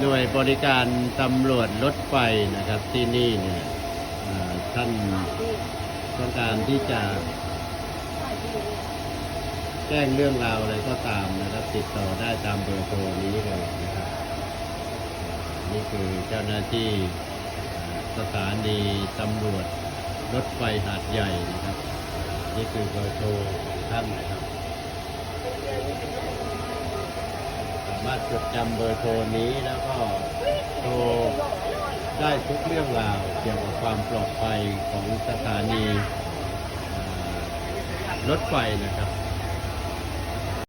หน่วยบริการตำรวจรถไฟนะครับที่นี่เนี่ยท่านต้องการที่จะแจ้งเรื่องราวอะไรก็ตามนะครับติดต่อได้ตามเบอร์โทรนี้เลยนะครับนี่คือเจ้าหน้าที่สถานีตำรวจรถไฟหาดใหญ่นะครับนี่คือเบอร์โทรของท่านนะครับสามารถจดจำเบอร์โทรนี้แล้วก็โทรได้ทุกเรื่องราวเกี่ยวกับความปลอดภัยของสถานีรถไฟนะครับ